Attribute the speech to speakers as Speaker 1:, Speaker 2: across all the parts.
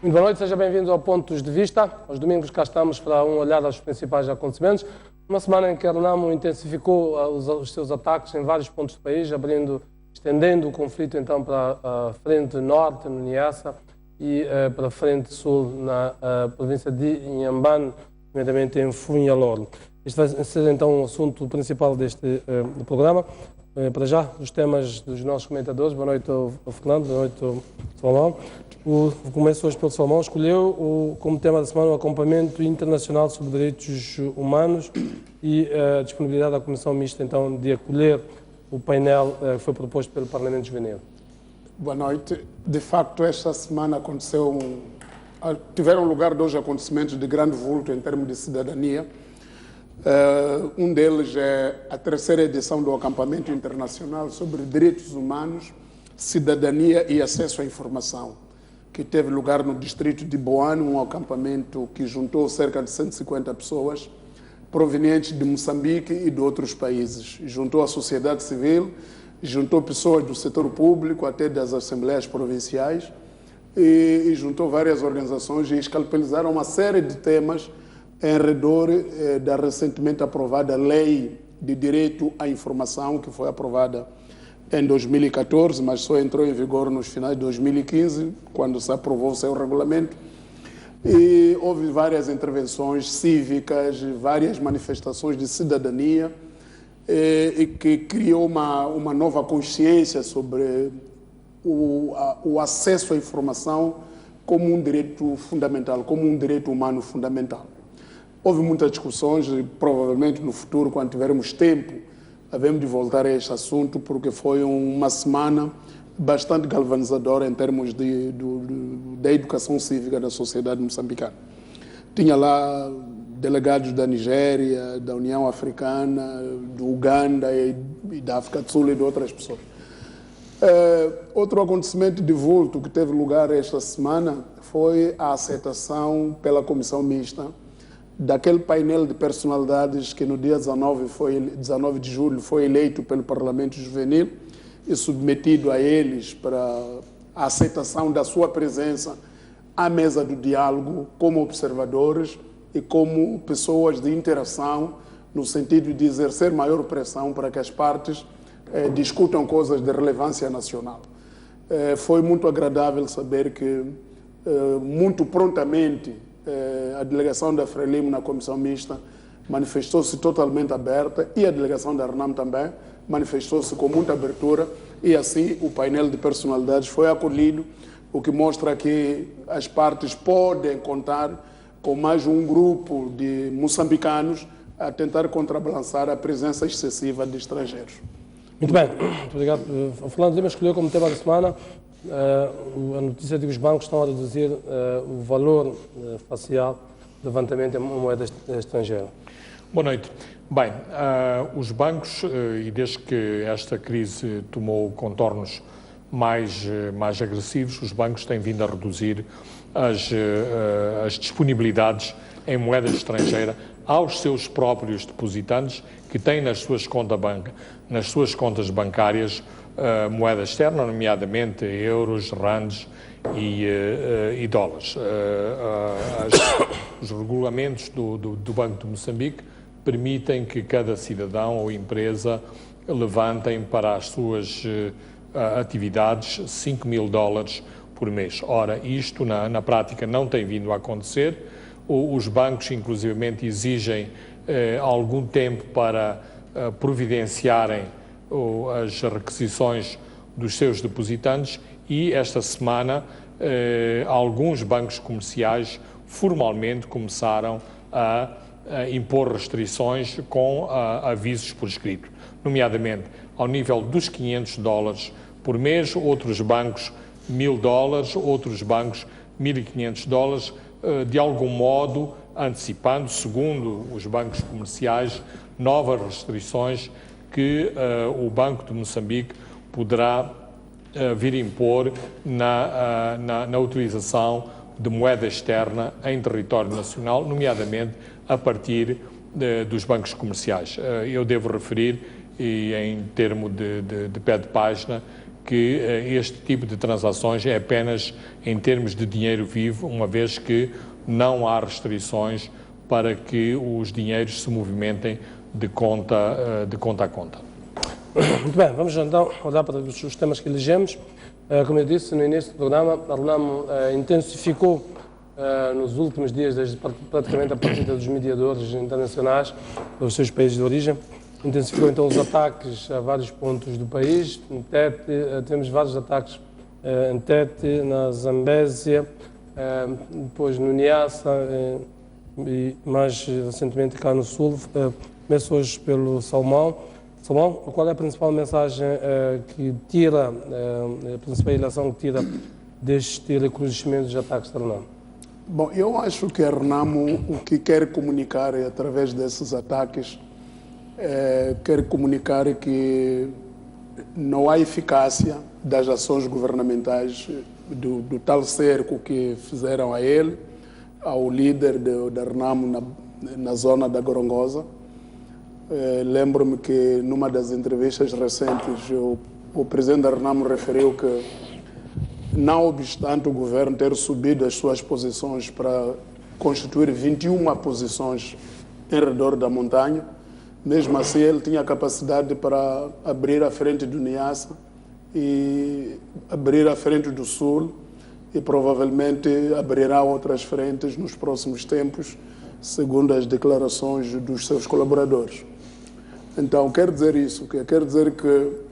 Speaker 1: Muito boa noite, seja bem-vindo ao Pontos de Vista. Aos domingos cá estamos para um olhar aos principais acontecimentos. Uma semana em que a Renamo intensificou os seus ataques em vários pontos do país, estendendo o conflito então para a frente norte, no Niassa, e para a frente sul, na província de Inhambane, nomeadamente em Funhalor. Este vai ser então o assunto principal deste programa. Para já, os temas dos nossos comentadores. Boa noite ao Fernando, boa noite ao Salomão. Começo hoje pelo Salomão. Escolheu como tema da semana o acompanhamento internacional sobre direitos humanos e a disponibilidade da Comissão Mista então de acolher o painel que foi proposto pelo Parlamento Juvenil.
Speaker 2: Boa noite. De facto, esta semana tiveram lugar dois acontecimentos de grande vulto em termos de cidadania. Um deles é a terceira edição do acampamento internacional sobre direitos humanos, cidadania e acesso à informação, que teve lugar no distrito de Boane, um acampamento que juntou cerca de 150 pessoas provenientes de Moçambique e de outros países. Juntou a sociedade civil, juntou pessoas do setor público, até das assembleias provinciais, e juntou várias organizações e escalpelizaram uma série de temas em redor da recentemente aprovada Lei de Direito à Informação, que foi aprovada em 2014, mas só entrou em vigor nos finais de 2015, quando se aprovou o seu regulamento. E houve várias intervenções cívicas, várias manifestações de cidadania, e que criou uma nova consciência sobre o acesso à informação como um direito fundamental, como um direito humano fundamental. Houve muitas discussões e provavelmente no futuro, quando tivermos tempo, havemos de voltar a este assunto, porque foi uma semana bastante galvanizadora em termos da educação cívica da sociedade moçambicana. Tinha lá delegados da Nigéria, da União Africana, do Uganda e da África do Sul e de outras pessoas. Outro acontecimento de vulto que teve lugar esta semana foi a aceitação pela Comissão Mista daquele painel de personalidades que no dia 19 de julho foi eleito pelo Parlamento Juvenil e submetido a eles para a aceitação da sua presença à mesa do diálogo como observadores e como pessoas de interação, no sentido de exercer maior pressão para que as partes discutam coisas de relevância nacional. Foi muito agradável saber que, muito prontamente, a delegação da Frelimo na Comissão Mista manifestou-se totalmente aberta e a delegação da Renamo também manifestou-se com muita abertura e assim o painel de personalidades foi acolhido, o que mostra que as partes podem contar com mais um grupo de moçambicanos a tentar contrabalançar a presença excessiva de estrangeiros.
Speaker 1: Muito bem, muito obrigado. O Fernando Lima escolheu como tema da semana a notícia de que os bancos estão a reduzir o valor facial de levantamento em moeda estrangeira.
Speaker 3: Boa noite. Bem, os bancos, e desde que esta crise tomou contornos mais agressivos, os bancos têm vindo a reduzir as disponibilidades em moeda estrangeira aos seus próprios depositantes que têm nas suas contas bancárias moeda externa, nomeadamente euros, rands e dólares. Os regulamentos do Banco de Moçambique permitem que cada cidadão ou empresa levantem para as suas atividades $5.000 por mês. Ora, isto na prática não tem vindo a acontecer. Os bancos, inclusivamente, exigem algum tempo para providenciarem as requisições dos seus depositantes e esta semana alguns bancos comerciais formalmente começaram a impor restrições com avisos por escrito, nomeadamente ao nível dos $500 por mês, outros bancos $1.000, outros bancos $1.500, de algum modo antecipando, segundo os bancos comerciais, novas restrições que o Banco de Moçambique poderá vir impor na utilização de moeda externa em território nacional, nomeadamente a partir dos bancos comerciais. Eu devo referir, e em termo de pé de página, que este tipo de transações é apenas em termos de dinheiro vivo, uma vez que não há restrições para que os dinheiros se movimentem de conta a conta.
Speaker 1: Muito bem, vamos então olhar para os temas que elegemos. Como eu disse no início do programa, a RENAMO intensificou nos últimos dias, desde praticamente a partida dos mediadores internacionais dos seus países de origem, intensificou então os ataques a vários pontos do país. Em Tete, temos vários ataques em Tete, na Zambésia, depois no Niassa e mais recentemente cá no Sul. Começo hoje pelo Salomão. Salomão, qual é a principal mensagem que tira, a principal ilação que tira deste reconhecimento dos ataques da RENAMO?
Speaker 2: Bom, eu acho que a RENAMO o que quer comunicar através desses ataques quer comunicar que não há eficácia das ações governamentais do tal cerco que fizeram a ele, ao líder da RENAMO na zona da Gorongosa. Lembro-me que numa das entrevistas recentes o presidente da RENAMO referiu que, não obstante o governo ter subido as suas posições para constituir 21 posições em redor da montanha, mesmo assim ele tinha capacidade para abrir a frente do Niassa e abrir a frente do Sul e provavelmente abrirá outras frentes nos próximos tempos, segundo as declarações dos seus colaboradores. Então, quer dizer isso, quer dizer que,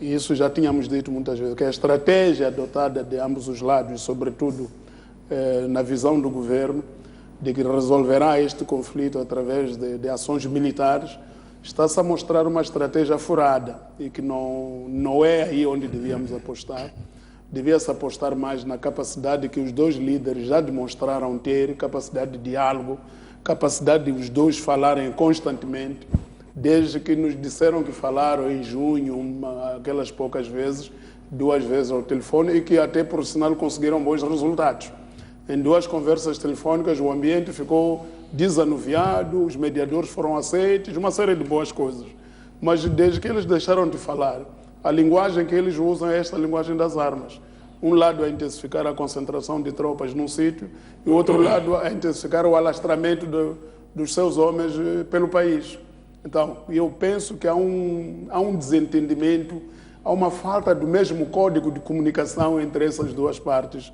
Speaker 2: isso já tínhamos dito muitas vezes, que a estratégia adotada de ambos os lados, sobretudo na visão do governo, de que resolverá este conflito através de ações militares, está-se a mostrar uma estratégia furada e que não é aí onde devíamos apostar. Devia-se apostar mais na capacidade que os dois líderes já demonstraram ter, capacidade de diálogo, capacidade de os dois falarem constantemente, desde que nos disseram que falaram em junho, aquelas poucas vezes, 2 vezes ao telefone, e que até, por sinal, conseguiram bons resultados. Em 2 conversas telefônicas, o ambiente ficou desanuviado, os mediadores foram aceitos, uma série de boas coisas. Mas desde que eles deixaram de falar, a linguagem que eles usam é esta linguagem das armas. Um lado é intensificar a concentração de tropas num sítio e o outro lado é intensificar o alastramento dos seus homens pelo país. Então, eu penso que há um desentendimento, há uma falta do mesmo código de comunicação entre essas duas partes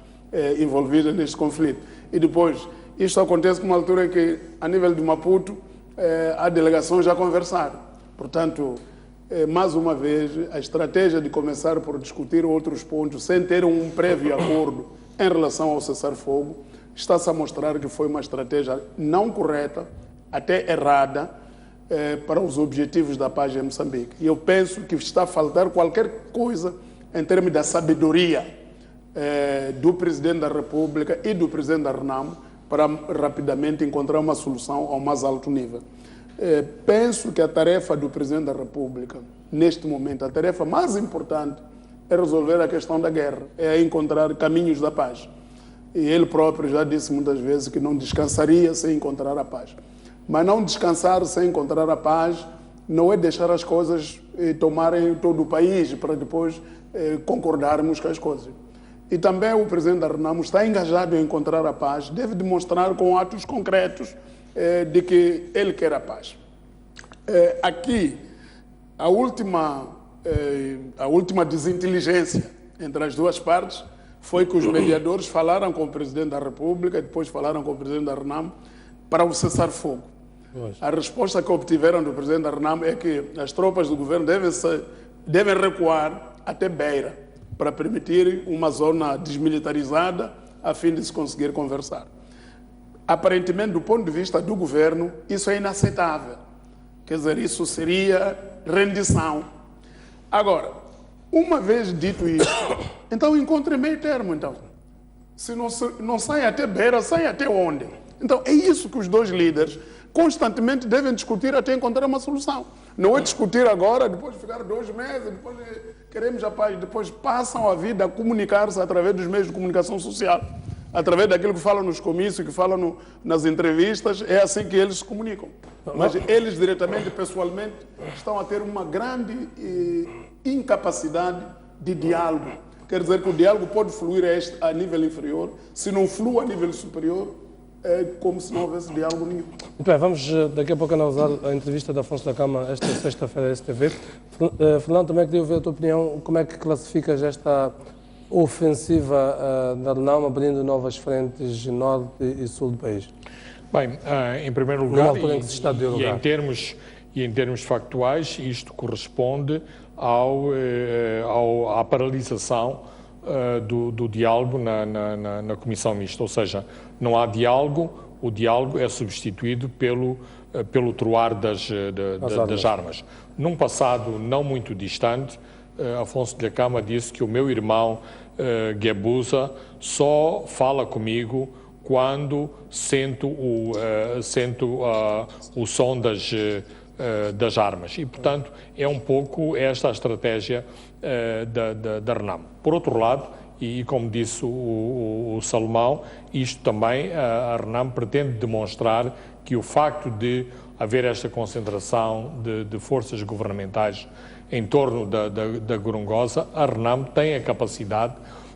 Speaker 2: envolvidas neste conflito. E depois, isto acontece numa altura em que, a nível de Maputo, há delegações já conversaram. Portanto, mais uma vez, a estratégia de começar por discutir outros pontos sem ter um prévio acordo em relação ao cessar-fogo está-se a mostrar que foi uma estratégia não correta, até errada, para os objetivos da paz em Moçambique. E eu penso que está a faltar qualquer coisa em termos da sabedoria do Presidente da República e do Presidente da RENAMO para rapidamente encontrar uma solução ao mais alto nível. Penso que a tarefa do Presidente da República, neste momento, a tarefa mais importante é resolver a questão da guerra, é encontrar caminhos da paz. E ele próprio já disse muitas vezes que não descansaria sem encontrar a paz. Mas não descansar sem encontrar a paz não é deixar as coisas tomarem todo o país para depois concordarmos com as coisas. E também o presidente da RENAMO está engajado em encontrar a paz, deve demonstrar com atos concretos de que ele quer a paz. Aqui, a última desinteligência entre as duas partes foi que os mediadores falaram com o presidente da República e depois falaram com o presidente da RENAMO para o cessar-fogo. A resposta que obtiveram do presidente da RENAMO é que as tropas do governo devem recuar até Beira para permitir uma zona desmilitarizada a fim de se conseguir conversar. Aparentemente, do ponto de vista do governo, isso é inaceitável. Quer dizer, isso seria rendição. Agora, uma vez dito isso, então encontre meio termo, então. Se não sai até Beira, sai até onde? Então, é isso que os dois líderes constantemente devem discutir até encontrar uma solução. Não é discutir agora, depois ficar 2 meses, depois queremos a paz, depois passam a vida a comunicar-se através dos meios de comunicação social, através daquilo que falam nos comícios, que falam nas entrevistas, é assim que eles se comunicam. Mas eles diretamente, pessoalmente, estão a ter uma grande incapacidade de diálogo. Quer dizer que o diálogo pode fluir a nível inferior, se não flui a nível superior, é como se não houvesse diálogo nenhum.
Speaker 1: Muito bem, vamos daqui a pouco analisar a entrevista de Afonso da Cama esta sexta-feira da STV. Fernando, também queria ouvir a tua opinião, como é que classificas esta ofensiva da RENAM abrindo novas frentes norte e sul do país?
Speaker 3: Bem, em primeiro lugar, em termos factuais, isto corresponde à paralisação do diálogo na Comissão Mista, ou seja, não há diálogo, o diálogo é substituído pelo troar das armas. Num passado não muito distante, Afonso da Cama disse que o meu irmão Guebuza só fala comigo quando sento o som das armas. E, portanto, é um pouco esta a estratégia da RENAM. Por outro lado, e como disse o Salomão, isto também, a RENAM pretende demonstrar que o facto de haver esta concentração de forças governamentais em torno da Gorongosa, a RENAM tem a capacidade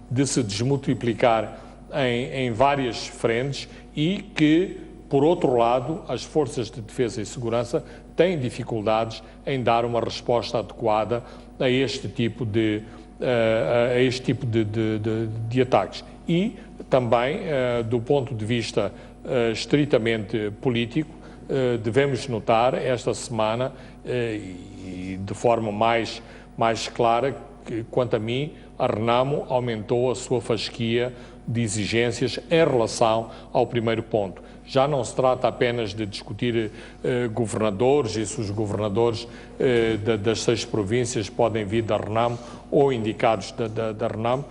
Speaker 3: de se desmultiplicar em várias frentes e que, por outro lado, as forças de defesa e segurança têm dificuldades em dar uma resposta adequada a este tipo de ataques. E também, do ponto de vista estritamente político, devemos notar esta semana, e de forma mais clara, que, quanto a mim, a RENAM aumentou a sua fasquia de exigências em relação ao primeiro ponto. Já não se trata apenas de discutir governadores e se os governadores das 6 províncias podem vir da RENAM ou indicados da RENAM.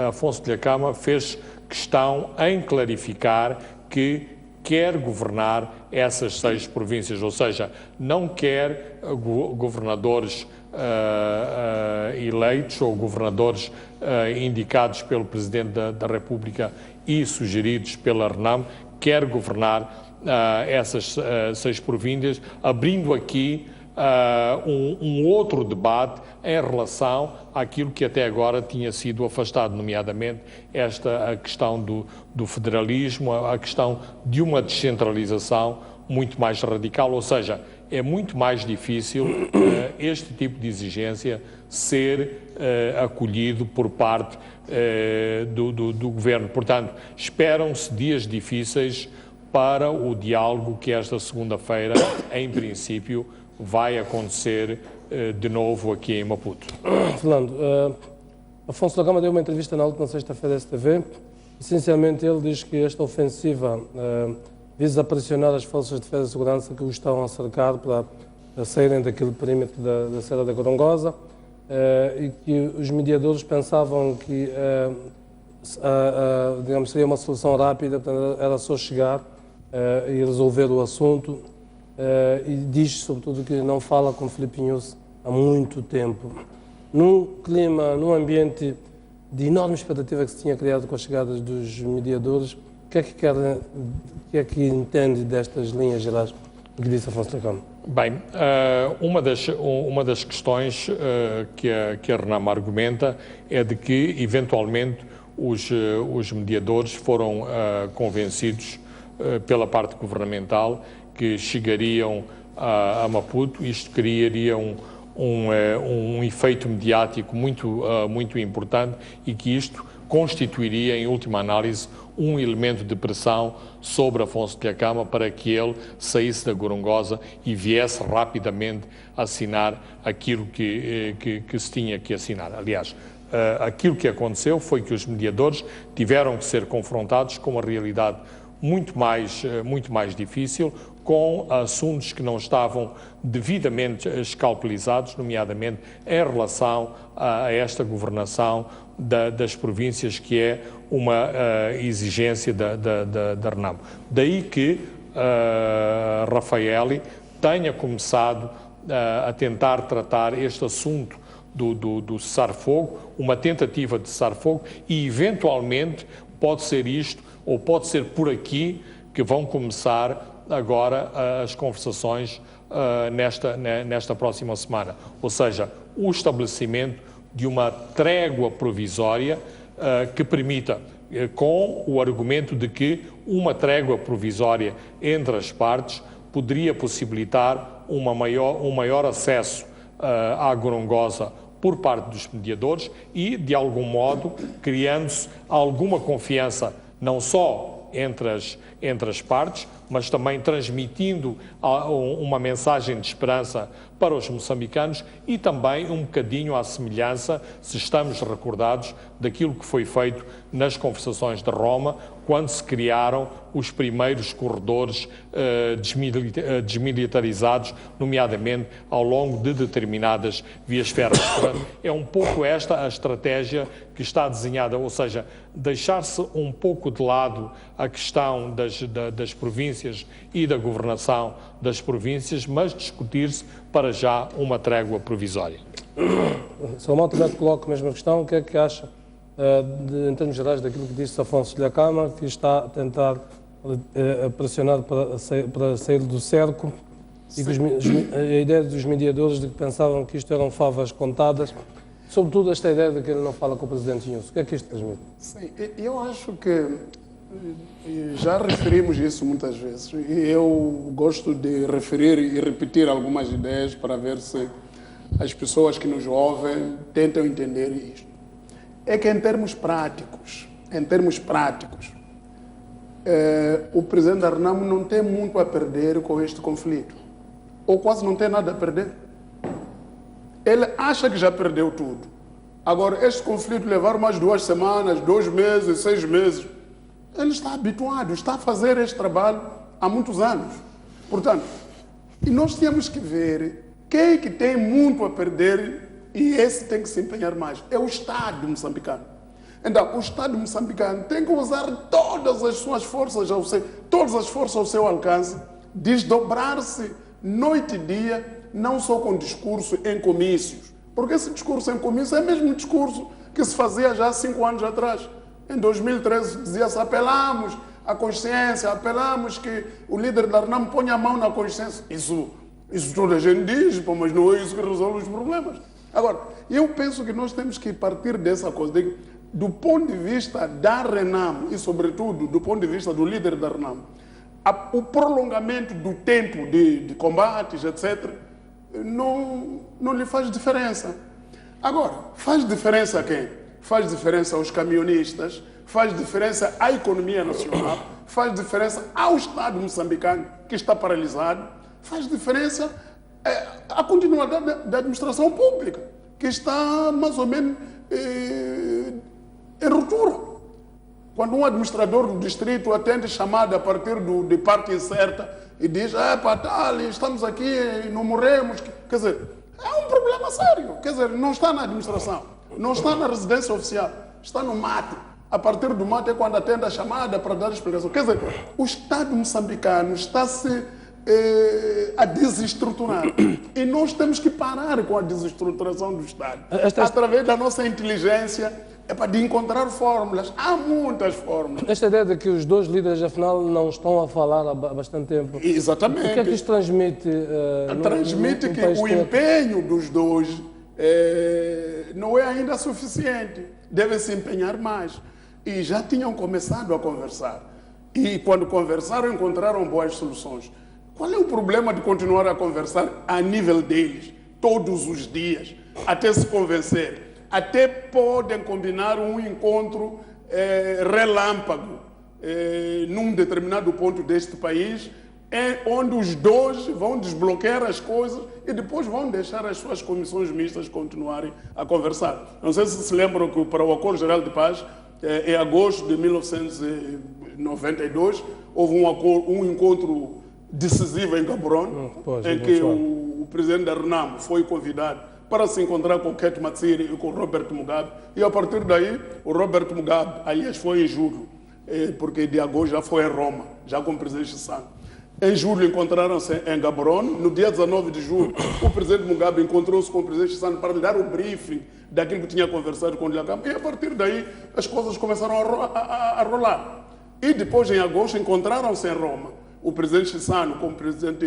Speaker 3: Afonso da Cama fez questão em clarificar que quer governar essas 6 províncias, ou seja, não quer governadores eleitos ou governadores indicados pelo Presidente da República e sugeridos pela RENAM, quer governar essas 6 províncias, abrindo aqui um outro debate em relação àquilo que até agora tinha sido afastado, nomeadamente a questão do federalismo, a questão de uma descentralização muito mais radical, ou seja, é muito mais difícil este tipo de exigência ser acolhido por parte do Governo. Portanto, esperam-se dias difíceis para o diálogo que esta segunda-feira, em princípio, vai acontecer de novo aqui em Maputo.
Speaker 1: Fernando, Afonso da Cama deu uma entrevista na última sexta-feira da STV. Essencialmente, ele diz que esta ofensiva visa pressionar as forças de defesa e segurança que o estão a cercar para saírem daquele perímetro da Serra da Gorongosa e que os mediadores pensavam que digamos, seria uma solução rápida, portanto, era só chegar e resolver o assunto. E diz, sobretudo, que não fala com Filipe Nunes há muito tempo. Num clima, num ambiente de enorme expectativa que se tinha criado com as chegadas dos mediadores, o que é que entende destas linhas gerais que disse Afonso da Cama?
Speaker 3: Bem, uma das questões que a RENAM argumenta é de que, eventualmente, os mediadores foram convencidos pela parte governamental que chegariam a Maputo. Isto criaria um efeito mediático muito importante e que isto constituiria, em última análise, um elemento de pressão sobre Afonso da Cama para que ele saísse da Gorongosa e viesse rapidamente assinar aquilo que se tinha que assinar. Aliás, aquilo que aconteceu foi que os mediadores tiveram que ser confrontados com uma realidade muito mais difícil, com assuntos que não estavam devidamente escalpelizados, nomeadamente em relação a esta governação das províncias, que é uma exigência da RENAM. Daí que Rafaeli tenha começado a tentar tratar este assunto do cessar-fogo, uma tentativa de cessar-fogo, e eventualmente pode ser isto, ou pode ser por aqui, que vão começar agora as conversações nesta próxima semana. Ou seja, o estabelecimento de uma trégua provisória que permita, com o argumento de que uma trégua provisória entre as partes poderia possibilitar um maior acesso à Gorongosa por parte dos mediadores e, de algum modo, criando-se alguma confiança, não só entre as partes, mas também transmitindo uma mensagem de esperança para os moçambicanos e também um bocadinho à semelhança, se estamos recordados, daquilo que foi feito nas conversações de Roma, quando se criaram os primeiros corredores desmilitarizados, nomeadamente ao longo de determinadas vias férreas. Portanto, é um pouco esta a estratégia que está desenhada, ou seja, deixar-se um pouco de lado a questão das províncias e da governação das províncias, mas discutir-se para já uma trégua provisória.
Speaker 1: Salomão, também te coloco a mesma questão. O que é que acha, em termos gerais, daquilo que disse Afonso Dhlakama, que está a tentar pressionar para sair do cerco, e que a ideia dos mediadores de que pensavam que isto eram favas contadas, sobretudo esta ideia de que ele não fala com o Presidente Inhosso. O que é que isto transmite?
Speaker 2: Sim, eu acho que já referimos isso muitas vezes. Eu gosto de referir e repetir algumas ideias para ver se as pessoas que nos ouvem tentam entender isto. É que em termos práticos, o Presidente da Renamo não tem muito a perder com este conflito. Ou quase não tem nada a perder. Ele acha que já perdeu tudo. Agora, este conflito levar mais 2 semanas, 2 meses, 6 meses. Ele está habituado, está a fazer este trabalho há muitos anos. Portanto, e nós temos que ver quem é que tem muito a perder e esse tem que se empenhar mais. É o Estado moçambicano. Então, o Estado moçambicano tem que usar todas as suas forças, todas as forças ao seu alcance, desdobrar-se noite e dia, não só com discurso em comícios. Porque esse discurso em comício é o mesmo discurso que se fazia já há 5 anos atrás. Em 2013 dizia-se, apelamos à consciência, apelamos que o líder da Renamo ponha a mão na consciência. Isso toda a gente diz, mas não é isso que resolve os problemas. Agora, eu penso que nós temos que partir dessa coisa, do ponto de vista da Renamo e, sobretudo, do ponto de vista do líder da Renamo, o prolongamento do tempo de combates, etc., não lhe faz diferença. Agora, faz diferença a quem? Faz diferença aos camionistas, faz diferença à economia nacional, faz diferença ao Estado moçambicano, que está paralisado, faz diferença à continuidade da administração pública, que está mais ou menos em ruptura. Quando um administrador do distrito atende chamada a partir de parte incerta e diz, estamos aqui, não morremos, quer dizer, é um problema sério. Quer dizer, não está na administração, não está na residência oficial, está no mato. A partir do mato é quando atende a chamada para dar explicação. Quer dizer, o Estado moçambicano está-se a desestruturar. E nós temos que parar com a desestruturação do Estado. Através da nossa inteligência, de encontrar fórmulas. Há muitas fórmulas.
Speaker 1: Esta ideia de que os dois líderes, afinal, não estão a falar há bastante tempo.
Speaker 2: Exatamente.
Speaker 1: O que é que isto transmite?
Speaker 2: Transmite que o empenho dos dois não é ainda suficiente. Devem se empenhar mais. E já tinham começado a conversar. E quando conversaram, encontraram boas soluções. Qual é o problema de continuar a conversar a nível deles, todos os dias, até se convencer? Até podem combinar um encontro relâmpago num determinado ponto deste país, onde os dois vão desbloquear as coisas e depois vão deixar as suas comissões mistas continuarem a conversar. Não sei se lembram que para o Acordo Geral de Paz, em agosto de 1992, houve um encontro decisivo em Gaborone, em que o presidente da Renamo foi convidado para se encontrar com Ket Matsiri e com Robert Mugabe. E a partir daí, o Robert Mugabe, aliás, foi em julho, porque de agosto já foi em Roma, já com o presidente Chissano. Em julho encontraram-se em Gaborone. No dia 19 de julho, o presidente Mugabe encontrou-se com o presidente Chissano para lhe dar o briefing daquilo que tinha conversado com o Dhlakama. E a partir daí, as coisas começaram a rolar. E depois, em agosto, encontraram-se em Roma o presidente Chissano com o presidente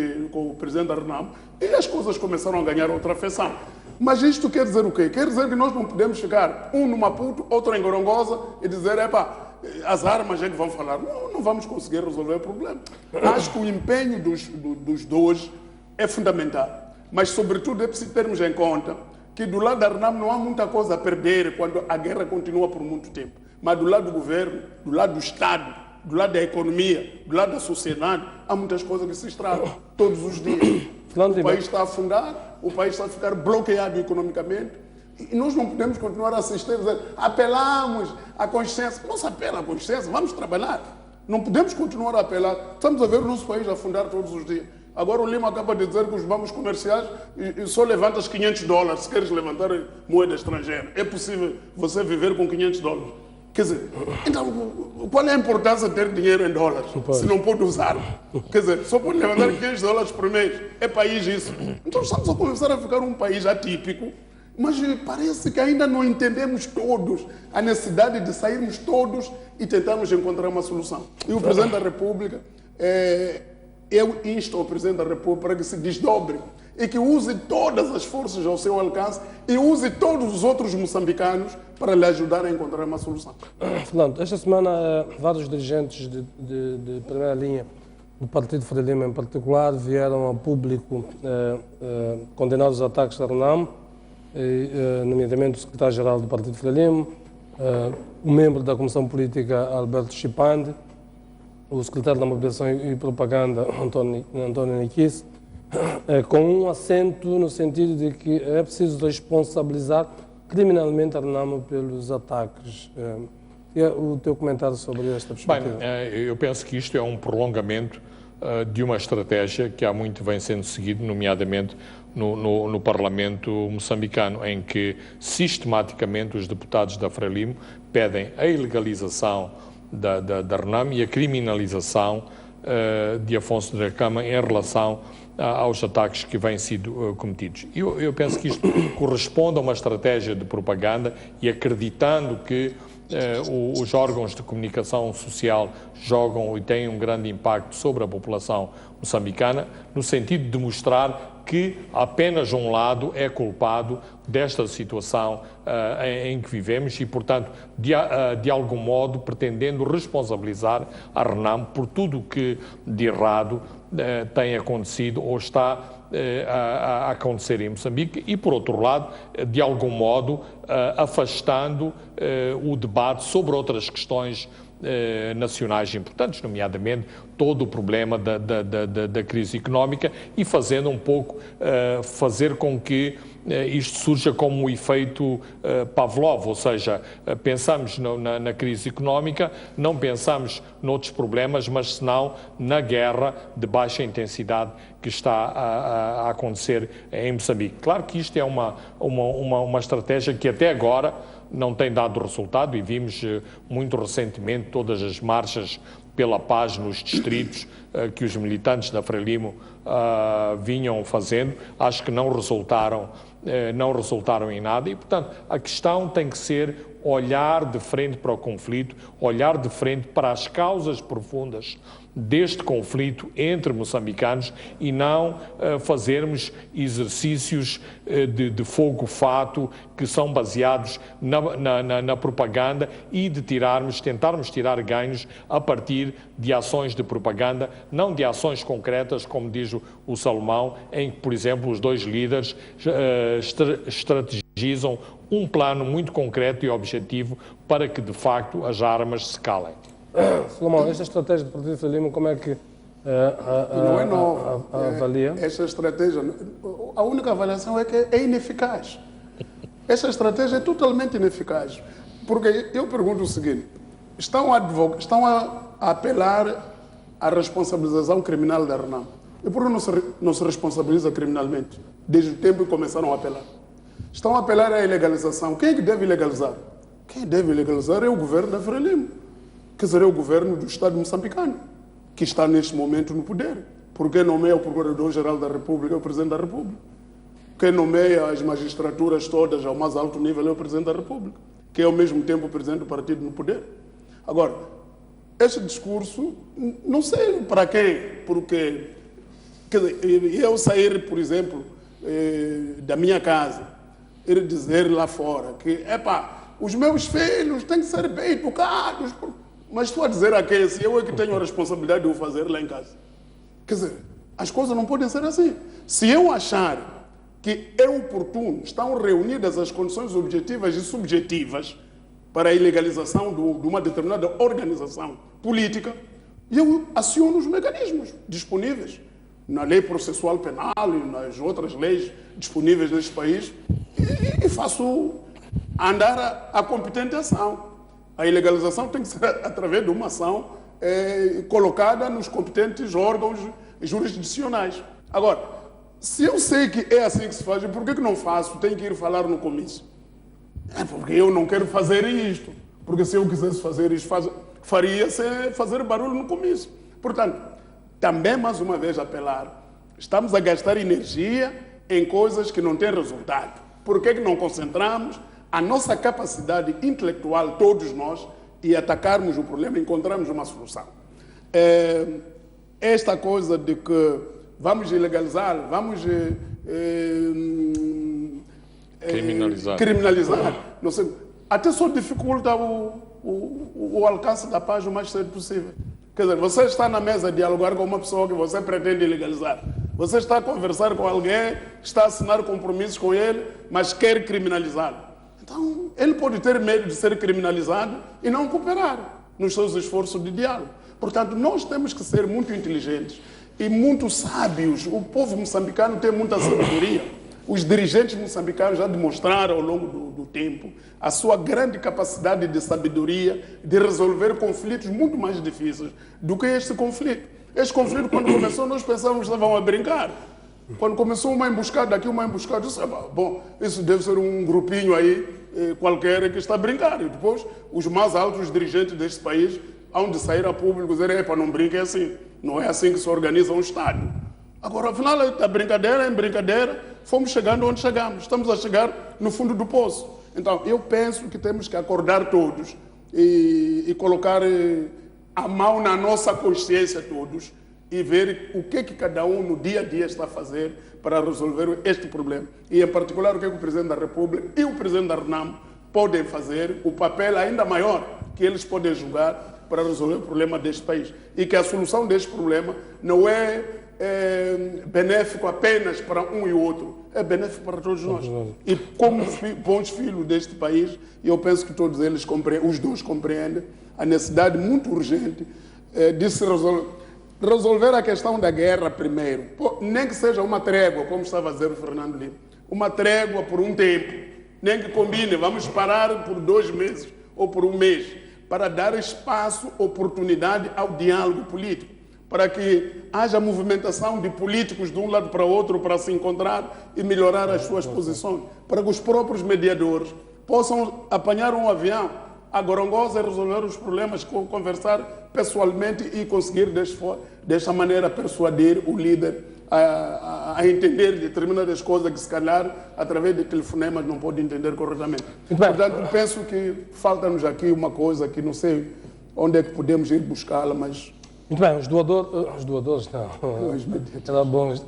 Speaker 2: da Renamo, e as coisas começaram a ganhar outra feição. Mas isto quer dizer o quê? Quer dizer que nós não podemos chegar um no Maputo, outro em Gorongosa e dizer, as armas é que vão falar. Não vamos conseguir resolver o problema. Acho que o empenho dos dois é fundamental. Mas, sobretudo, é preciso termos em conta que do lado da RENAM não há muita coisa a perder quando a guerra continua por muito tempo. Mas do lado do governo, do lado do Estado, do lado da economia, do lado da sociedade, há muitas coisas que se estragam todos os dias. O país está a afundar, o país está a ficar bloqueado economicamente. E nós não podemos continuar a assistir a dizer, apelamos à consciência. Não se apela à consciência, vamos trabalhar. Não podemos continuar a apelar. Estamos a ver o nosso país afundar todos os dias. Agora o Lima acaba de dizer que os bancos comerciais só levantam $500 se queres levantar moeda estrangeira. É possível você viver com $500? Quer dizer, então qual é a importância de ter dinheiro em dólares se não pode usar? Quer dizer, só pode levantar $500 por mês. É país isso. Então estamos a começar a ficar um país atípico, mas parece que ainda não entendemos todos a necessidade de sairmos todos e tentarmos encontrar uma solução. E o Presidente da República, eu insto ao Presidente da República para que se desdobre e que use todas as forças ao seu alcance e use todos os outros moçambicanos para lhe ajudar a encontrar uma solução.
Speaker 1: Fernando, esta semana vários dirigentes de primeira linha do Partido Frelimo em particular vieram a público condenar os ataques da RENAM, nomeadamente o secretário-geral do Partido Frelimo, o membro da Comissão Política Alberto Chipande, o secretário da Mobilização e Propaganda António Niquis, com um acento no sentido de que é preciso responsabilizar criminalmente a RENAM pelos ataques. O teu comentário sobre esta perspectiva?
Speaker 3: Bem, eu penso que isto é um prolongamento de uma estratégia que há muito vem sendo seguido, nomeadamente no Parlamento moçambicano, em que sistematicamente os deputados da Frelimo pedem a ilegalização da RENAM e a criminalização de Afonso da Cama em relação aos ataques que vêm sido cometidos. Eu penso que isto corresponde a uma estratégia de propaganda e acreditando que os órgãos de comunicação social jogam e têm um grande impacto sobre a população moçambicana, no sentido de mostrar que apenas um lado é culpado desta situação em que vivemos e, portanto, de algum modo pretendendo responsabilizar a RENAM por tudo o que de errado tem acontecido ou está a acontecer em Moçambique e, por outro lado, de algum modo afastando o debate sobre outras questões nacionais importantes, nomeadamente todo o problema da crise económica e fazendo um pouco, fazer com que isto surja como um efeito Pavlov, ou seja, pensamos na crise económica, não pensamos noutros problemas, mas senão na guerra de baixa intensidade que está a acontecer em Moçambique. Claro que isto é uma estratégia que até agora não tem dado resultado e vimos muito recentemente todas as marchas pela paz nos distritos que os militantes da Frelimo vinham fazendo, acho que não resultaram em nada e, portanto, a questão tem que ser olhar de frente para o conflito, olhar de frente para as causas profundas deste conflito entre moçambicanos e não fazermos exercícios de fogo-fato que são baseados na propaganda e de tentarmos tirar ganhos a partir de ações de propaganda, não de ações concretas, como diz o Salomão, em que, por exemplo, os dois líderes estrategizam um plano muito concreto e objetivo para que, de facto, as armas se calem.
Speaker 1: Salomão, esta estratégia do Partido Frelimo, como é que
Speaker 2: não é nova.
Speaker 1: avalia?
Speaker 2: Esta estratégia, a única avaliação é que é ineficaz. Essa estratégia é totalmente ineficaz. Porque eu pergunto o seguinte, estão a apelar à responsabilização criminal da RENAM. E por que não se responsabiliza criminalmente? Desde o tempo que começaram a apelar. Estão a apelar à ilegalização. Quem é que deve legalizar? Quem deve legalizar é o governo da Frelimo. Quer dizer, é o governo do Estado moçambicano, que está neste momento no poder. Porque nomeia o Procurador-Geral da República é o Presidente da República. Quem nomeia as magistraturas todas ao mais alto nível é o Presidente da República, que é ao mesmo tempo o Presidente do partido no poder. Agora, este discurso, não sei para quem, porque quer dizer, eu sair, por exemplo, da minha casa ir dizer lá fora que, os meus filhos têm que ser bem educados. Mas estou a dizer a quem? Se eu é que tenho a responsabilidade de o fazer lá em casa. Quer dizer, as coisas não podem ser assim. Se eu achar que é oportuno, estão reunidas as condições objetivas e subjetivas para a ilegalização de uma determinada organização política, eu aciono os mecanismos disponíveis na lei processual penal e nas outras leis disponíveis neste país e faço andar a competente ação. A ilegalização tem que ser através de uma ação colocada nos competentes órgãos jurisdicionais. Agora, se eu sei que é assim que se faz, por que não faço? Tenho que ir falar no comício. É porque eu não quero fazer isto. Porque se eu quisesse fazer isto, faria sem fazer barulho no comício. Portanto, também mais uma vez apelar, estamos a gastar energia em coisas que não têm resultado. Por que não concentramos a nossa capacidade intelectual, todos nós, e atacarmos o problema e encontrarmos uma solução? Esta coisa de que vamos ilegalizar, vamos criminalizar, não sei, até só dificulta o alcance da paz o mais cedo possível. Quer dizer, você está na mesa a dialogar com uma pessoa que você pretende ilegalizar. Você está a conversar com alguém, está a assinar compromissos com ele, mas quer criminalizá-lo. Então, ele pode ter medo de ser criminalizado e não cooperar nos seus esforços de diálogo. Portanto, nós temos que ser muito inteligentes e muito sábios. O povo moçambicano tem muita sabedoria. Os dirigentes moçambicanos já demonstraram ao longo do tempo a sua grande capacidade de sabedoria de resolver conflitos muito mais difíceis do que este conflito. Este conflito, quando começou, nós pensávamos que estavam a brincar. Quando começou uma emboscada aqui, uma emboscada, eu disse, bom, isso deve ser um grupinho aí qualquer que está a brincar. E depois, os mais altos dirigentes deste país hão de sair a público e dizer, não brinque assim. Não é assim que se organiza um Estado. Agora, afinal, a brincadeira é brincadeira, fomos chegando onde chegamos. Estamos a chegar no fundo do poço. Então, eu penso que temos que acordar todos e colocar a mão na nossa consciência todos e ver o que cada um no dia a dia está a fazer para resolver este problema. E, em particular, o que o Presidente da República e o Presidente da RENAMO podem fazer, o papel ainda maior que eles podem julgar para resolver o problema deste país. E que a solução deste problema não é benéfico apenas para um e outro, é benéfico para todos nós. E como bons filhos deste país, eu penso que todos eles os dois compreendem a necessidade muito urgente de se resolver a questão da guerra primeiro. Nem que seja uma trégua, como estava a dizer o Fernando Lima, uma trégua por um tempo, nem que combine, vamos parar por 2 meses ou por 1 mês, para dar espaço, oportunidade ao diálogo político, para que haja movimentação de políticos de um lado para o outro para se encontrar e melhorar as suas posições, para que os próprios mediadores possam apanhar um avião a Gorongosa e resolver os problemas, conversar pessoalmente e conseguir desta maneira persuadir o líder a entender determinadas coisas que se calhar através de telefonemas não pode entender corretamente. Portanto, penso que falta-nos aqui uma coisa que não sei onde é que podemos ir buscá-la, mas...
Speaker 1: Muito bem, os doadores não.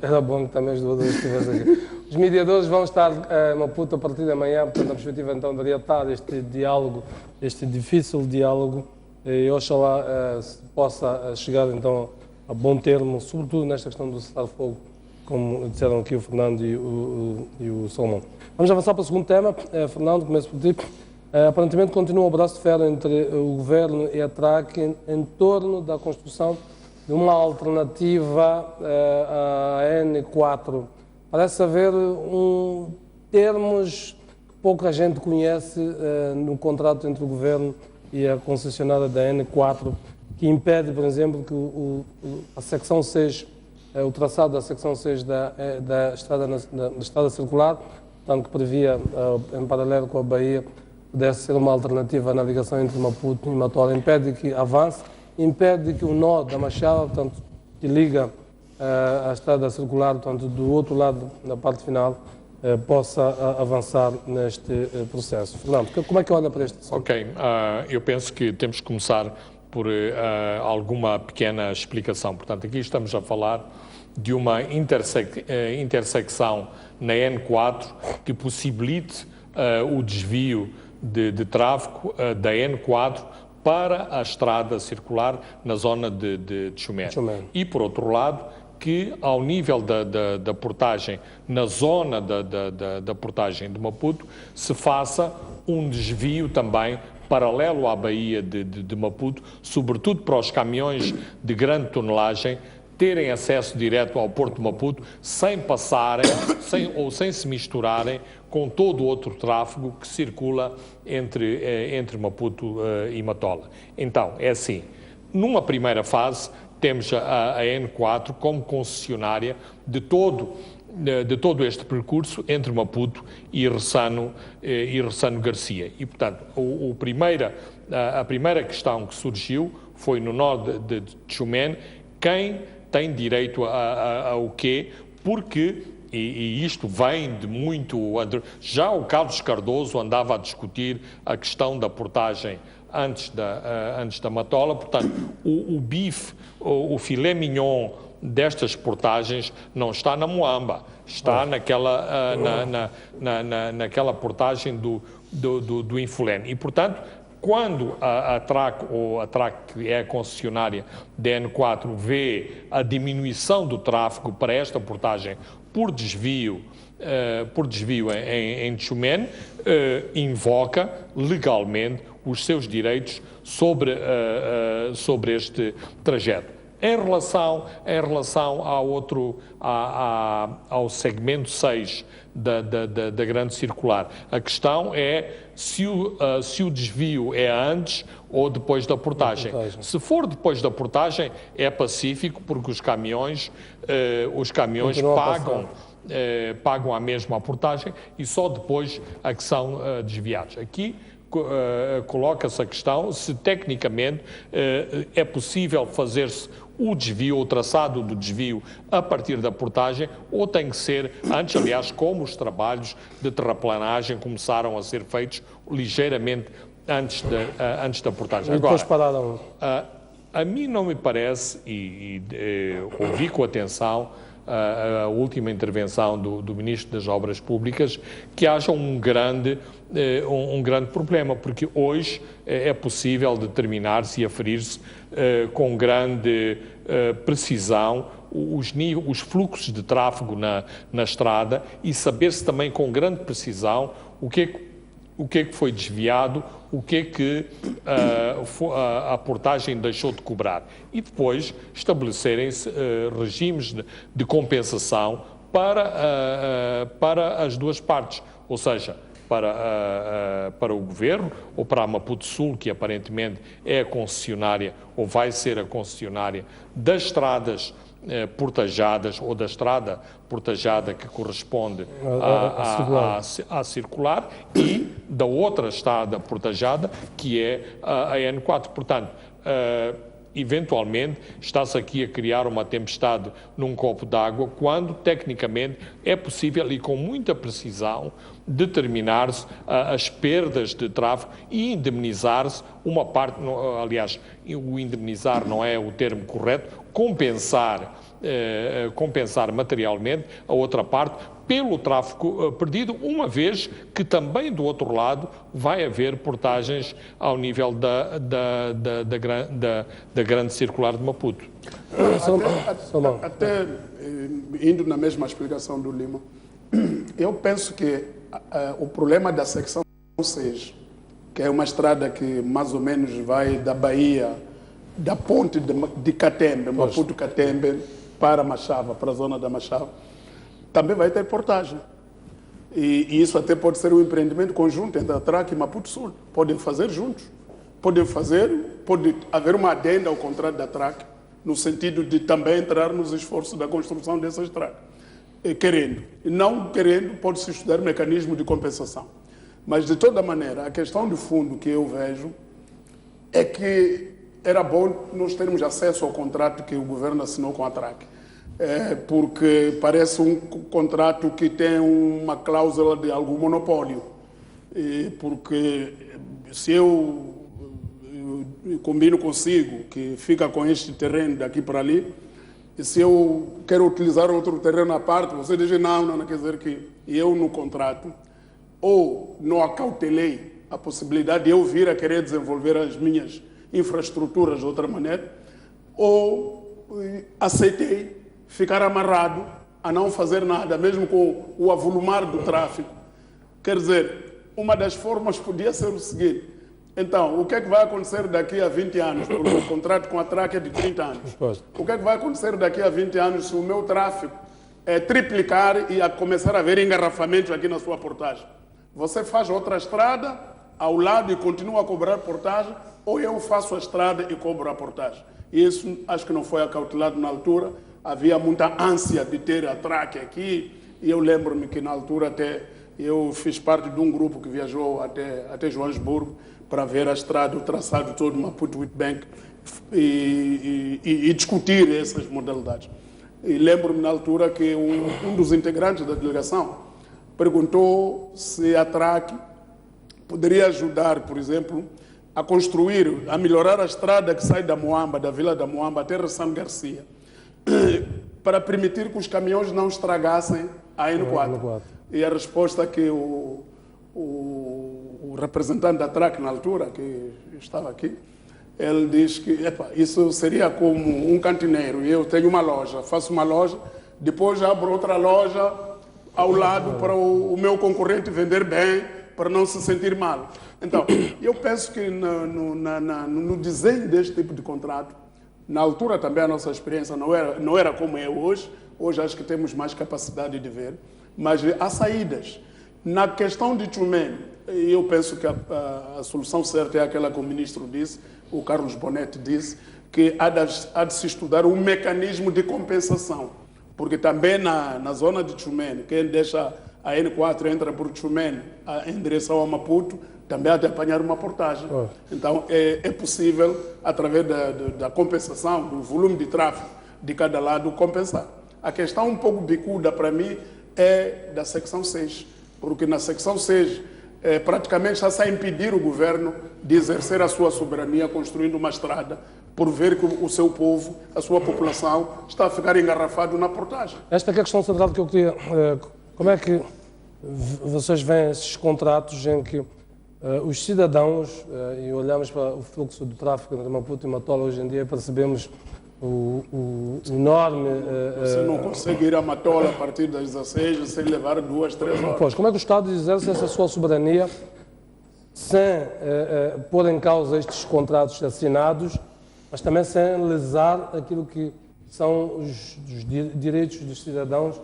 Speaker 1: Era bom que também os doadores estivessem aqui. Os mediadores vão estar em Maputo a partir de amanhã, portanto, a perspectiva então de orientar este diálogo, este difícil diálogo, e oxalá se possa chegar então a bom termo, sobretudo nesta questão do cessar-fogo, como disseram aqui o Fernando e o Salomão. Vamos avançar para o segundo tema. Fernando, começo por ti. Aparentemente continua o abraço de ferro entre o Governo e a TRAC em torno da construção de uma alternativa à N4. Parece haver termos que pouca gente conhece no contrato entre o Governo e a concessionária da N4, que impede, por exemplo, que a secção 6, o traçado da secção 6 da estrada circular, portanto, que previa, em paralelo com a Bahia, pudesse ser uma alternativa à navegação entre Maputo e Matola, impede que avance, impede que o nó da Machada, portanto, que liga a estrada circular, portanto, do outro lado, na parte final, possa avançar neste processo. Fernando, como é que olha para este assunto?
Speaker 3: Ok, eu penso que temos que começar por alguma pequena explicação. Portanto, aqui estamos a falar de uma intersecção na N4 que possibilite o desvio de tráfego da N4 para a estrada circular na zona de Tchumene. E, por outro lado, que ao nível da portagem, na zona da portagem de Maputo, se faça um desvio também paralelo à Baía de Maputo, sobretudo para os caminhões de grande tonelagem terem acesso direto ao Porto de Maputo sem passarem sem se misturarem com todo o outro tráfego que circula entre Maputo e Matola. Então, é assim, numa primeira fase temos a N4 como concessionária de todo este percurso entre Maputo e Ressano Garcia. E, portanto, a primeira questão que surgiu foi no nó de Tchumene, quem tem direito ao quê, porque, e isto vem de muito... Já o Carlos Cardoso andava a discutir a questão da portagem antes da Matola, portanto, o bife, o filé mignon destas portagens não está na Moamba, está naquela portagem do Infulene. E, portanto, quando a TRAC, que é a concessionária da N4, vê a diminuição do tráfego para esta portagem por desvio em Tchumene, invoca legalmente os seus direitos sobre este trajeto. Em relação ao segmento 6 da grande circular, a questão é se o desvio é antes ou depois da portagem. Se for depois da portagem, é pacífico, porque os caminhões pagam a mesma portagem e só depois é que são desviados. Aqui coloca-se a questão se tecnicamente é possível fazer-se o desvio, o traçado do desvio a partir da portagem, ou tem que ser antes, aliás, como os trabalhos de terraplanagem começaram a ser feitos ligeiramente antes da portagem.
Speaker 1: Agora,
Speaker 3: a mim não me parece, e ouvi com atenção a última intervenção do Ministro das Obras Públicas, que haja um grande problema, porque hoje é possível determinar-se e aferir-se com grande precisão os fluxos de tráfego na estrada e saber-se também com grande precisão o que é que foi desviado, o que é que a portagem deixou de cobrar. E depois estabelecerem-se regimes de compensação para as duas partes, ou seja, para o Governo ou para a Maputo Sul, que aparentemente é a concessionária ou vai ser a concessionária das estradas portajadas ou da estrada portajada que corresponde à circular e da outra estrada portajada que é a N4. Portanto, eventualmente está-se aqui a criar uma tempestade num copo d'água quando tecnicamente é possível e com muita precisão determinar-se as perdas de tráfego e indemnizar-se uma parte, aliás, o indemnizar não é o termo correto, compensar materialmente a outra parte pelo tráfego perdido, uma vez que também do outro lado vai haver portagens ao nível da grande circular de Maputo.
Speaker 2: Até indo na mesma explicação do Lima, eu penso que o problema da secção 6, que é uma estrada que mais ou menos vai da Bahia, da ponte de Catembe, Maputo-Catembe, para Machava, para a zona da Machava, também vai ter portagem. E isso até pode ser um empreendimento conjunto entre a TRAC e Maputo Sul. Podem fazer juntos. Pode haver uma adenda ao contrato da TRAC, no sentido de também entrar nos esforços da construção dessa estrada. Querendo. E não querendo, pode-se estudar mecanismo de compensação. Mas, de toda maneira, a questão de fundo que eu vejo é que era bom nós termos acesso ao contrato que o governo assinou com a TRAC. Porque parece um contrato que tem uma cláusula de algum monopólio. Porque se eu combino consigo que fica com este terreno daqui para ali, E se eu quero utilizar outro terreno à parte, você diz não, quer dizer que eu no contrato ou não acautelei a possibilidade de eu vir a querer desenvolver as minhas infraestruturas de outra maneira, ou aceitei ficar amarrado a não fazer nada, mesmo com o avolumar do tráfego. Quer dizer, uma das formas podia ser o seguinte: então, o que é que vai acontecer daqui a 20 anos? Porque o contrato com a TRAC é de 30 anos. O que é que vai acontecer daqui a 20 anos se o meu tráfego triplicar e começar a haver engarrafamentos aqui na sua portagem? Você faz outra estrada ao lado e continua a cobrar portagem, ou eu faço a estrada e cobro a portagem? E isso acho que não foi acautelado na altura. Havia muita ânsia de ter a TRAC aqui, e eu lembro-me que na altura até eu fiz parte de um grupo que viajou até Joanesburgo para ver a estrada, o traçado todo de Maputo-Witbank e discutir essas modalidades. E lembro-me na altura que um dos integrantes da delegação perguntou se a TRAC poderia ajudar, por exemplo, a construir, a melhorar a estrada que sai da Moamba, da Vila da Moamba até Ressano Garcia, para permitir que os caminhões não estragassem a N4. E a resposta que o representante da TRAC na altura, que estava aqui, ele diz que isso seria como um cantineiro. Eu tenho uma loja, faço uma loja, depois abro outra loja ao lado para o meu concorrente vender bem, para não se sentir mal. Então, eu penso que no desenho deste tipo de contrato, na altura também a nossa experiência não era como é hoje. Hoje acho que temos mais capacidade de ver, mas há saídas. Na questão de Tchumene, eu penso que a solução certa é aquela que o ministro disse, o Carlos Bonetti disse, que há de se estudar um mecanismo de compensação, porque também na zona de Tchumene, quem deixa a N4 entra por Tchumene em direção a Maputo, também há de apanhar uma portagem. Então é possível, através da compensação, do volume de tráfego de cada lado, compensar. A questão um pouco bicuda para mim é da secção 6, porque na secção 6 praticamente está-se a impedir o governo de exercer a sua soberania construindo uma estrada, por ver que o seu povo, a sua população, está a ficar engarrafado na portagem.
Speaker 1: Esta é a questão central que eu queria... Como é que vocês veem esses contratos em que os cidadãos, e olhamos para o fluxo do tráfego entre Maputo e Matola hoje em dia, percebemos o enorme...
Speaker 2: Você não consegue ir a Matola a partir das 16 sem levar 2, 3 horas.
Speaker 1: Pois, como é que o Estado exerce essa sua soberania sem pôr em causa estes contratos assinados, mas também sem lesar aquilo que são os direitos dos cidadãos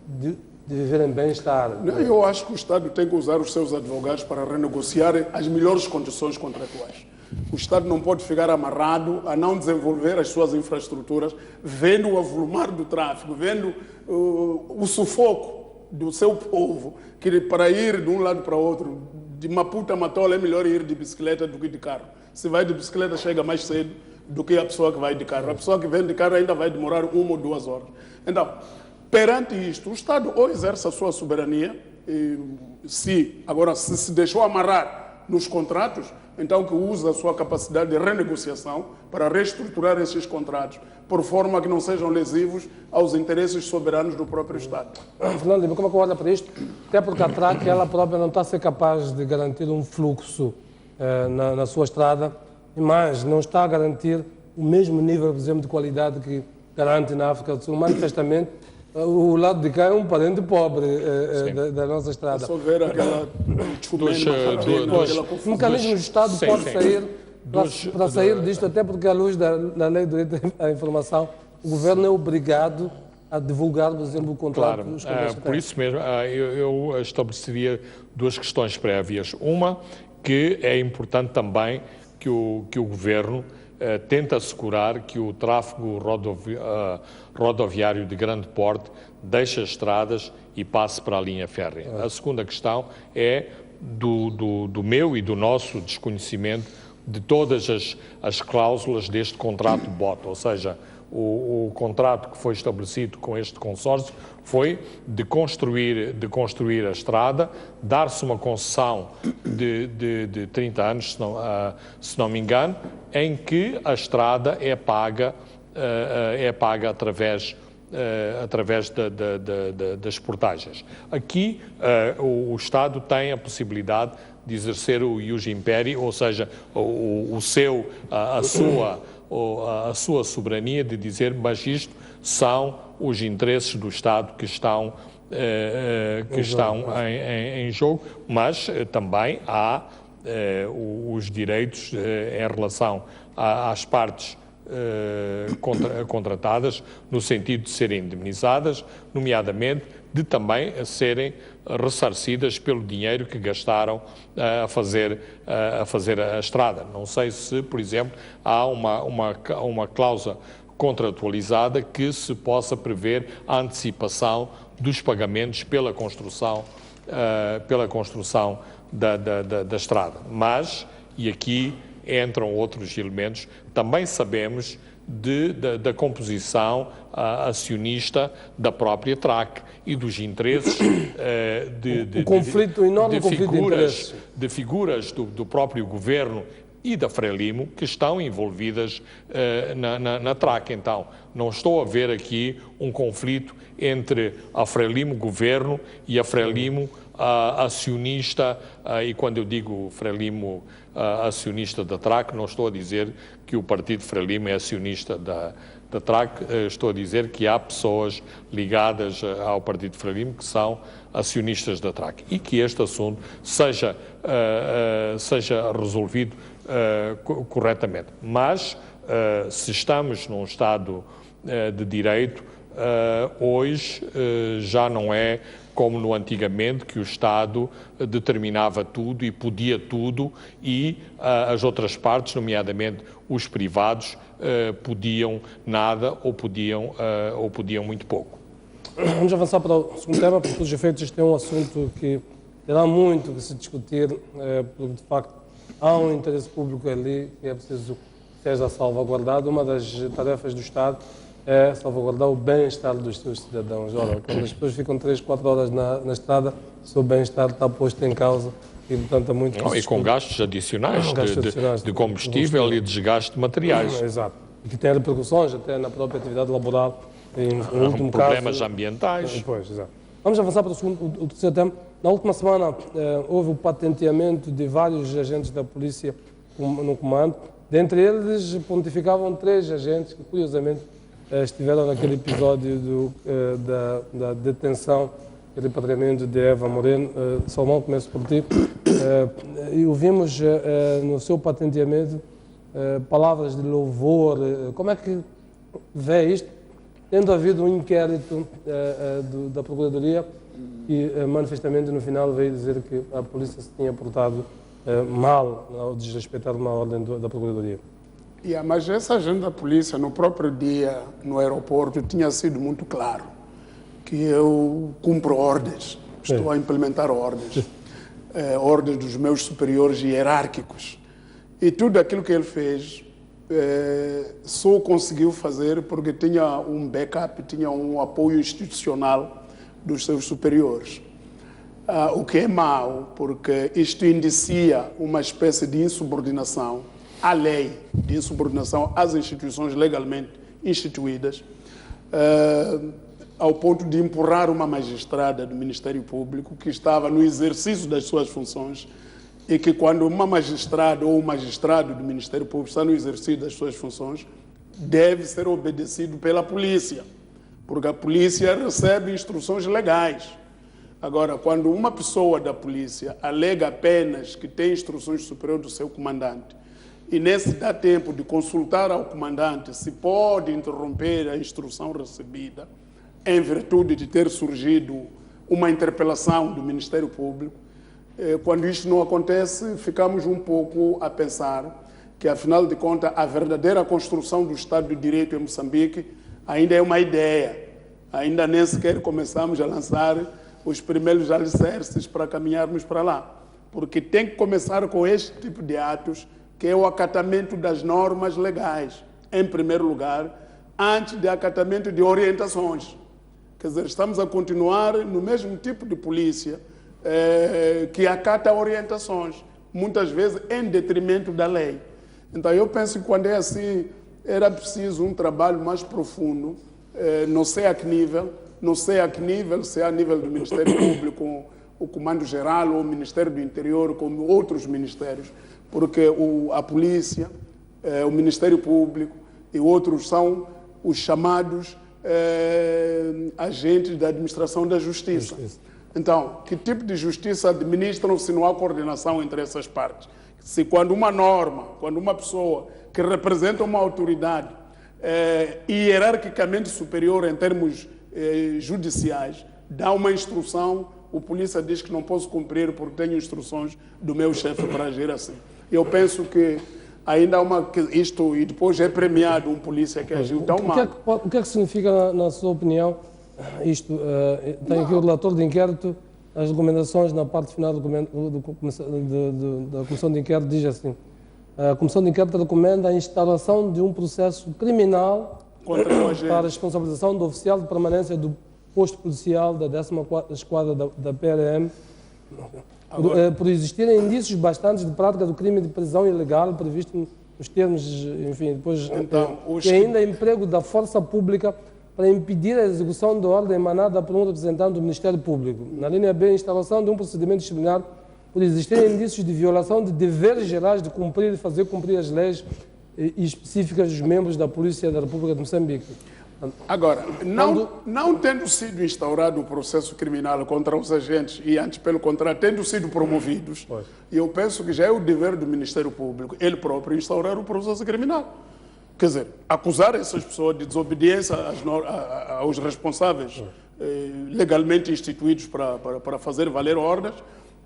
Speaker 1: de viverem bem-estar?
Speaker 2: Eu acho que o Estado tem que usar os seus advogados para renegociar as melhores condições contratuais. O Estado não pode ficar amarrado a não desenvolver as suas infraestruturas, vendo o avolumar do tráfego, vendo o sufoco do seu povo, que para ir de um lado para o outro, de Maputo a Matola, é melhor ir de bicicleta do que de carro. Se vai de bicicleta, chega mais cedo do que a pessoa que vai de carro. A pessoa que vem de carro ainda vai demorar 1 ou 2 horas. Então, perante isto, o Estado ou exerce a sua soberania, se se deixou amarrar nos contratos, então que usa a sua capacidade de renegociação para reestruturar esses contratos, por forma que não sejam lesivos aos interesses soberanos do próprio Estado.
Speaker 1: Fernando, como é que olha para isto? Até porque a TRAC, ela própria não está a ser capaz de garantir um fluxo na sua estrada, mas não está a garantir o mesmo nível, por exemplo, de qualidade que garante na África do Sul. Manifestamente, o lado de cá é um parente pobre da nossa estrada.
Speaker 2: É só ver aquela
Speaker 1: o mecanismo do Estado pode sair para sair disto, até porque, à luz da lei do direito à informação, o governo é obrigado a divulgar, por exemplo, o contrato dos
Speaker 3: contratos. Por isso mesmo, eu estabeleceria 2 questões prévias. Uma, que é importante também que o governo tenta assegurar que o tráfego rodoviário de grande porte deixe as estradas e passe para a linha férrea. A segunda questão é do meu e do nosso desconhecimento de todas as cláusulas deste contrato BOT, ou seja, o contrato que foi estabelecido com este consórcio foi de construir a estrada, dar-se uma concessão de 30 anos, se não me engano, em que a estrada é paga é paga através das portagens. Aqui, o Estado tem a possibilidade de exercer o ius imperi, ou seja, a sua soberania de dizer, mas isto são os interesses do Estado que estão em jogo, mas também há os direitos em relação às partes contratadas, no sentido de serem indemnizadas, nomeadamente de também serem ressarcidas pelo dinheiro que gastaram a fazer a estrada. Não sei se, por exemplo, há uma cláusula contratualizada que se possa prever a antecipação dos pagamentos pela construção da estrada. Mas, e aqui entram outros elementos, também sabemos da composição acionista da própria TRAC e dos interesses de figuras do próprio governo e da Frelimo que estão envolvidas na TRAC. Então, não estou a ver aqui um conflito entre a Frelimo governo e a Frelimo acionista, e quando eu digo Frelimo acionista da TRAC, não estou a dizer que o partido Frelimo é acionista da TRAC, estou a dizer que há pessoas ligadas ao partido Frelimo que são acionistas da TRAC e que este assunto seja resolvido corretamente. Mas, se estamos num Estado de Direito, hoje já não é como no antigamente, que o Estado determinava tudo e podia tudo e as outras partes, nomeadamente os privados, podiam nada ou podiam muito pouco.
Speaker 1: Vamos avançar para o segundo tema, porque, pelos efeitos, este é um assunto que terá muito que se discutir, porque, de facto, há um interesse público ali que é preciso que seja salvaguardado. Uma das tarefas do Estado é salvaguardar o bem-estar dos seus cidadãos. Ora, quando as pessoas ficam 3, 4 horas na estrada, o seu bem-estar está posto em causa e, portanto, há muito...
Speaker 3: E com gastos adicionais de combustível e desgaste de materiais.
Speaker 1: Exato. E que tem repercussões até na própria atividade laboral, em último
Speaker 3: problemas
Speaker 1: caso...
Speaker 3: ambientais.
Speaker 1: Pois, exato. Vamos avançar para o terceiro tema. Na última semana houve o patenteamento de vários agentes da polícia no comando. Dentre eles, pontificavam 3 agentes que, curiosamente, estiveram naquele episódio da detenção e repatriamento de Eva Moreno. Salomão, começo por ti. E ouvimos no seu patenteamento palavras de louvor. Como é que vê isto? Tendo havido um inquérito da Procuradoria e manifestamente no final veio dizer que a polícia se tinha portado mal ao desrespeitar uma ordem da Procuradoria.
Speaker 2: Mas essa agente da polícia, no próprio dia, no aeroporto, tinha sido muito claro que eu cumpro ordens, estou a implementar ordens, ordens dos meus superiores hierárquicos. E tudo aquilo que ele fez só conseguiu fazer porque tinha um backup, tinha um apoio institucional dos seus superiores. O que é mau, porque isto indicia uma espécie de insubordinação à lei, de insubordinação às instituições legalmente instituídas, ao ponto de empurrar uma magistrada do Ministério Público que estava no exercício das suas funções e que, quando uma magistrada ou um magistrado do Ministério Público está no exercício das suas funções, deve ser obedecido pela polícia, porque a polícia recebe instruções legais. Agora, quando uma pessoa da polícia alega apenas que tem instruções superiores do seu comandante e nesse dá tempo de consultar ao comandante se pode interromper a instrução recebida em virtude de ter surgido uma interpelação do Ministério Público, quando isto não acontece, ficamos um pouco a pensar que, afinal de contas, a verdadeira construção do Estado de Direito em Moçambique ainda é uma ideia. Ainda nem sequer começamos a lançar os primeiros alicerces para caminharmos para lá. Porque tem que começar com este tipo de atos, que é o acatamento das normas legais, em primeiro lugar, antes de acatamento de orientações. Quer dizer, estamos a continuar no mesmo tipo de polícia que acata orientações, muitas vezes em detrimento da lei. Então, eu penso que quando é assim, era preciso um trabalho mais profundo, não sei a que nível, se é a nível do Ministério Público, com o Comando Geral ou o Ministério do Interior, como outros ministérios, porque a polícia, o Ministério Público e outros são os chamados agentes da administração da justiça. Então, que tipo de justiça administram se não há coordenação entre essas partes? Se quando uma norma, quando uma pessoa que representa uma autoridade hierarquicamente superior em termos judiciais, dá uma instrução, o polícia diz que não posso cumprir porque tenho instruções do meu chefe para agir assim. Eu penso que ainda há isto, e depois é premiado um polícia que agiu tão mal.
Speaker 1: O que é que significa, na sua opinião, isto? Tem aqui o relator de inquérito, as recomendações na parte final da Comissão de Inquérito diz assim: a Comissão de Inquérito recomenda a instalação de um processo criminal para a responsabilização do oficial de permanência do posto policial da 10ª Esquadra da PRM por existirem indícios bastantes de prática do crime de prisão ilegal previsto nos termos, enfim, depois
Speaker 2: então,
Speaker 1: e ainda emprego da força pública para impedir a execução da ordem emanada por um representante do Ministério Público. Na linha B, a instalação de um procedimento disciplinar por existirem indícios de violação de deveres gerais de cumprir e fazer cumprir as leis específicas dos membros da Polícia da República de Moçambique.
Speaker 2: Agora, não tendo sido instaurado o processo criminal contra os agentes e antes, pelo contrário, tendo sido promovidos, eu penso que já é o dever do Ministério Público, ele próprio, instaurar o processo criminal. Quer dizer, acusar essas pessoas de desobediência aos responsáveis legalmente instituídos para fazer valer ordens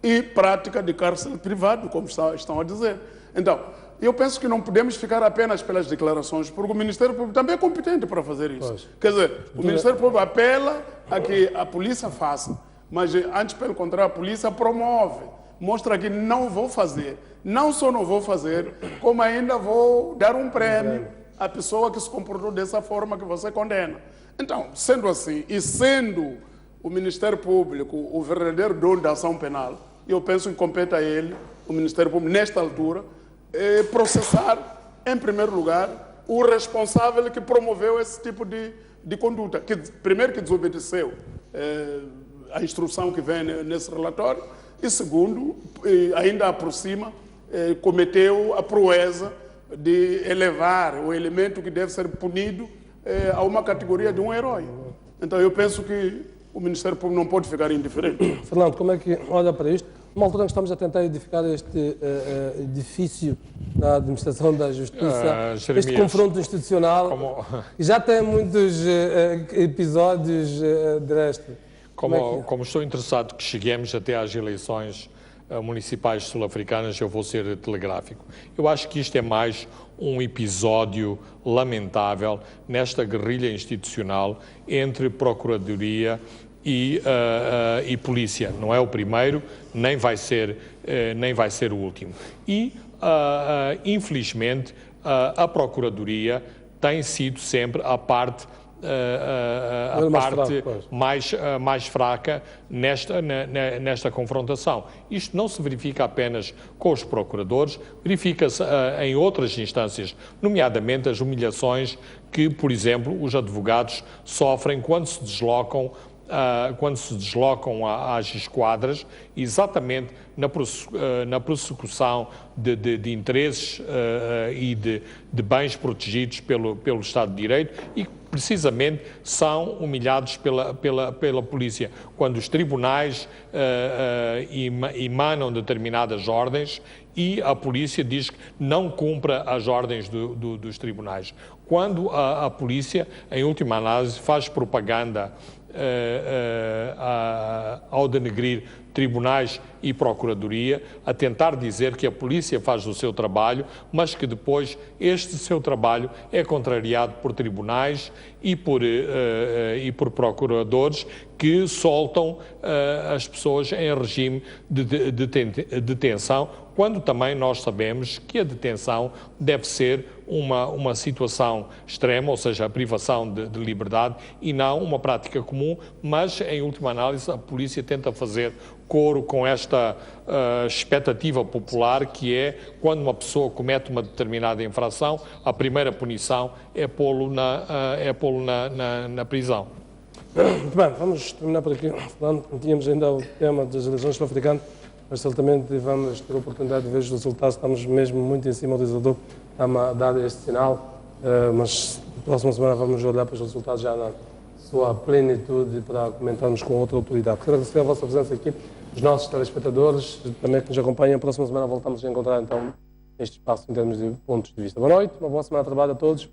Speaker 2: e prática de cárcere privado, como estão a dizer. Então, eu penso que não podemos ficar apenas pelas declarações, porque o Ministério Público também é competente para fazer isso. Quer dizer, o Ministério Público apela a que a polícia faça, mas antes, pelo contrário, a polícia promove, mostra que não vou fazer. Não só não vou fazer, como ainda vou dar um prêmio à pessoa que se comportou dessa forma que você condena. Então, sendo assim, e sendo o Ministério Público o verdadeiro dono da ação penal, eu penso que compete a ele, o Ministério Público, nesta altura, processar, em primeiro lugar, o responsável que promoveu esse tipo de conduta, primeiro que desobedeceu a instrução que vem nesse relatório, e segundo, ainda aproxima, cometeu a proeza de elevar o elemento que deve ser punido a uma categoria de um herói. Então eu penso que o Ministério Público não pode ficar indiferente.
Speaker 1: Fernando, como é que olha para isto? Numa altura em que estamos a tentar edificar este edifício da administração da justiça, este confronto institucional, e já tem muitos episódios de resto.
Speaker 3: Como estou interessado que cheguemos até às eleições municipais sul-africanas, eu vou ser telegráfico. Eu acho que isto é mais um episódio lamentável nesta guerrilha institucional entre Procuradoria e polícia. Não é o primeiro, nem vai ser o último. E, infelizmente, a Procuradoria tem sido sempre a parte mais fraca nesta confrontação. Isto não se verifica apenas com os procuradores, verifica-se em outras instâncias, nomeadamente as humilhações que, por exemplo, os advogados sofrem quando se deslocam às esquadras, exatamente na persecução de interesses e de bens protegidos pelo Estado de Direito e precisamente são humilhados pela polícia. Quando os tribunais emanam determinadas ordens e a polícia diz que não cumpre as ordens dos tribunais. Quando a polícia, em última análise, faz propaganda ao denegrir tribunais e procuradoria, a tentar dizer que a polícia faz o seu trabalho, mas que depois este seu trabalho é contrariado por tribunais e por procuradores que soltam as pessoas em regime de detenção quando também nós sabemos que a detenção deve ser uma situação extrema, ou seja, a privação de liberdade, e não uma prática comum, mas, em última análise, a polícia tenta fazer coro com esta expectativa popular, que é, quando uma pessoa comete uma determinada infração, a primeira punição é pô-lo na prisão.
Speaker 1: Muito bem, vamos terminar por aqui. Tínhamos ainda o tema das eleições sul-africanas, mas certamente vamos ter a oportunidade de ver os resultados. Estamos mesmo muito em cima do legislador, está-me a dar este sinal, mas na próxima semana vamos olhar para os resultados já na sua plenitude para comentarmos com outra autoridade. Quero agradecer a vossa presença aqui, os nossos telespectadores, também que nos acompanham. A próxima semana voltamos a encontrar então este espaço em termos de pontos de vista. Boa noite, uma boa semana de trabalho a todos.